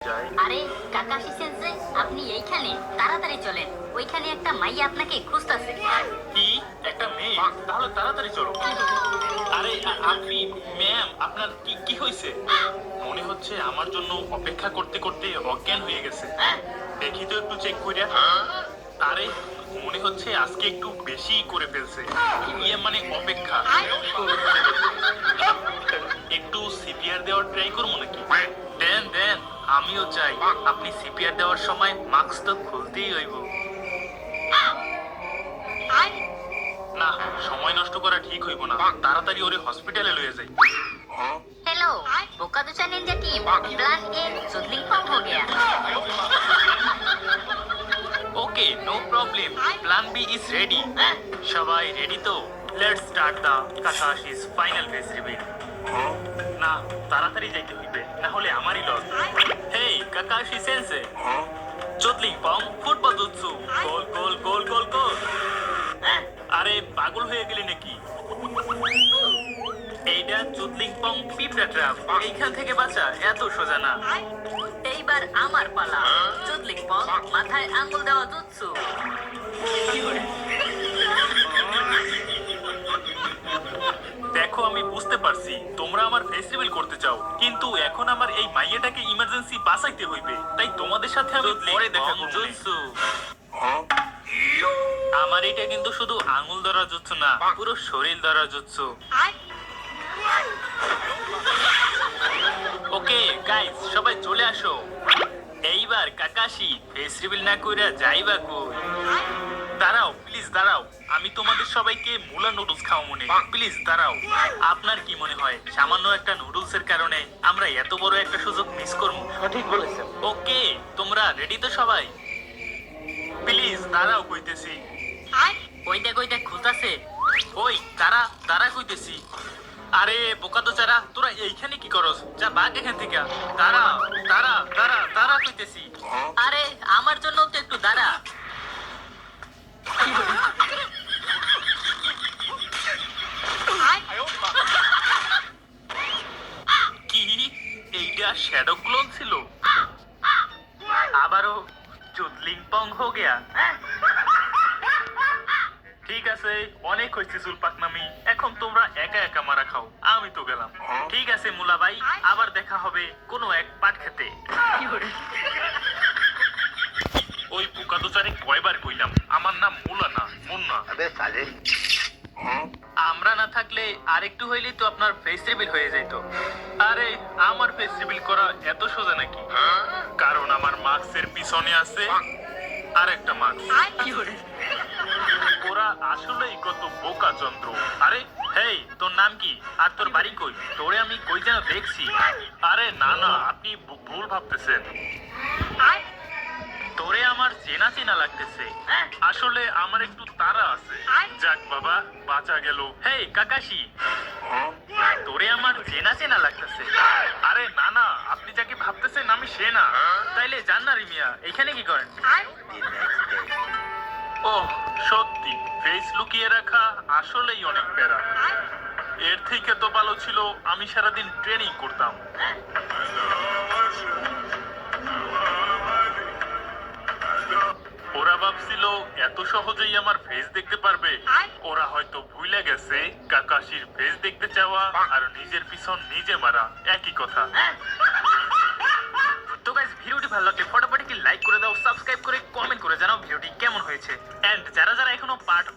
আরে কাকাশি সেন্সে, আপনি এইখানে? তাড়াতাড়ি চলেন, ওইখানে একটা মাইয়া আপনাকে খুঁজতাছে। কি? একটা মেয়ে? তাহলে তাড়াতাড়ি চলো। আরে আপনি ম্যাম, আপনার কি কি হয়েছে? মনে হচ্ছে আমার জন্য অপেক্ষা করতে করতে অজ্ঞান হয়ে গেছে। দেখি তো একটু চেক কইরা। আরে মনে হচ্ছে আজকে একটু বেশি করে ফেলছে। ইয়ে মানে অপেক্ষা। একটু সিপিআর দেওয়ার ট্রাই করবো নাকি? দেন দেন, আমিও চাই। আপনি সিপিআর দেওয়ার সময় মাস্ক তো খুলতেই হইব। না, সময় নষ্ট করা ঠিক হইব না। তাড়াতাড়ি ওরে হসপিটালে লয়ে যাই। हेलो, बोकादुचा निंजा टीम, प्लान ए सुदलिंग फॉर्म हो गया। Okay, no problem. Plan B is ready. সবাই রেডি তো? Let's start the Kakashi's final face reveal. না, তাড়াতাড়ি যাইতে হইবে, না হলে আমারই লস। হেই কাকাশি সেন্সে, চুদলিং পং ফুটবল জুৎসু, গোল গোল গোল গোল গোল। আরে পাগল হয়ে গেলি নাকি? এইটা চুদলিং পং পিঁপড়া ট্র্যাপ। এইখান থেকে বাঁচা এত সোজা না। এইবার আমার পালা। চুদলিং পং মাথায় আঙ্গুল দেওয়া জুৎসু। দেখো, আমি বুঝতে পারছি তোমরা আমার ফেস রিভিল করতে চাও, কিন্তু এখন আমার এই মাইয়াটাকে ইমার্জেন্সি বাঁচাইতে হইবে। তাই তোমাদের সাথে আমি পরে দেখা করব। জুৎসু, আমার এটা কিন্তু শুধু আঙ্গুল ধরা জুৎসু না, পুরো শরীর ধরা জুৎসু। ওকে গাইস, সবাই চলে আসো। এইবার কাকাশি ফেস রিভিল না কইরা যাইবা কই? দাঁড়াও, প্লিজ দাঁড়াও। আমি তোমাদের সবাইকে মুলা নুডলস খাওয়া মনে। প্লিজ দাঁড়াও। আপনার কি মনে হয় সামান্য একটা নুডলস এর কারণে আমরা এত বড় একটা সুযোগ মিস করবো? সঠিক বলেছেন। ওকে, তোমরা রেডি তো সবাই? প্লিজ দাঁড়াও কইতেছি। কইতে কইতে খুঁজতাছে। ওই তারা তারা কইতেছি। আরে বোকা তো চারা, তোরা এইখানে কি করস? যা বাগ এখান থেকে। তারা তারা তারা তারা কইতেছি। আরে আমার জন্য তো একটু দাঁড়া। কি? এইটা শ্যাডো ক্লোন ছিল? আবারও চুদলিং পং হো গেয়া। ঠিক আছে, অনেক হয়েছে চুল পাকনামি। এখন তোমরা একা একা মারা খাও, আমি তো গেলাম। ঠিক আছে মুলা ভাই, আবার দেখা হবে কোনো এক পাট খেতে। ওই বোকা দোচারে কয়বার কইলাম আমার নাম মুলা না, মুন্না। আমরা না থাকলে আরেকটু হইলেই তো আপনার ফেস রিভিল হয়ে যেত। আরে আমার ফেস রিভিল করা এত সোজা নাকি? কারণ আমার মাস্কের পিছনে আছে আরেকটা মাস্ক। ওরা আসলেই কত বোকা চন্দ্র। আরে হেই, তোর নাম কি আর তোর বাড়ি কই? তোরে আমি কই যেন দেখছি। আরে না না, আপনি ভুল ভাবতেছেন। তোরে আমার চেনা চেনা লাগতেছে। আসলে আমার একটু তাড়া আছে। যাক বাবা, বাঁচা গেল। হেই কাকাশি, তোরে আমার চেনা চেনা লাগতেছে। আরে না না, আপনি যাকে ভাবতেছেন আমি সে না। তাইলে জান্নারি মিয়া এখানে কি করেন? ও সত্যি, ফেস লুকিয়ে রাখা আসলেই অনেক প্যারা। এর থেকে তো ভালো ছিল আমি সারাদিন ট্রেনিং করতাম। ওরা ভাবছিল এত সহজেই আমার ফেস দেখতে পারবে। ওরা হয়তো ভুলে গেছে কাকাশির ফেস দেখতে চাওয়া আর নিজের পিছন নিজে মারা একই কথা। তো গাইস, ভিডিওটি ভালো লাগলে ফটাফট লাইক করে দাও, সাবস্ক্রাইব করে কমেন্ট করে জানাও ভিডিওটি কেমন হয়েছে। এন্ড যারা যারা এখনো পার্ট